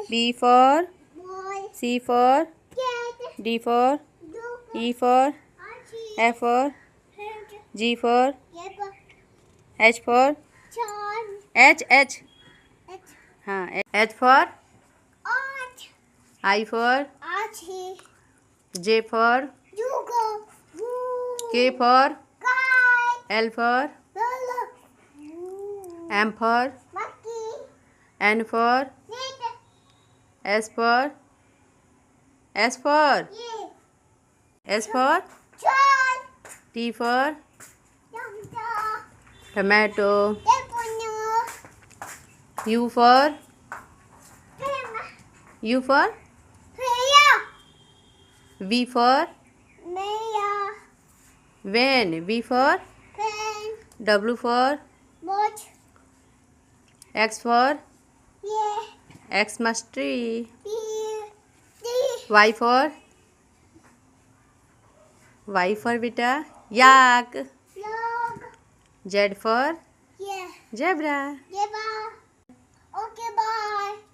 B for Boy. C for Cat. D for Dog. E for Archie. F for Head. G for Yep. H for John. H H H. हाँ H for Art. I for Archie. J for Jugo. K for Kite. L for Lolo. M for Monkey. N for Nita. S for Yeah. S for John. T for Doctor. tomato, Depono. U for Pema. U for Priya. V for Maya. van, V for Pen. W for Watch. X for Yeah. Xmas tree, Here. Y for beta yak, Log. Z for Yeah. zebra. Yeah, bye. Okay, bye.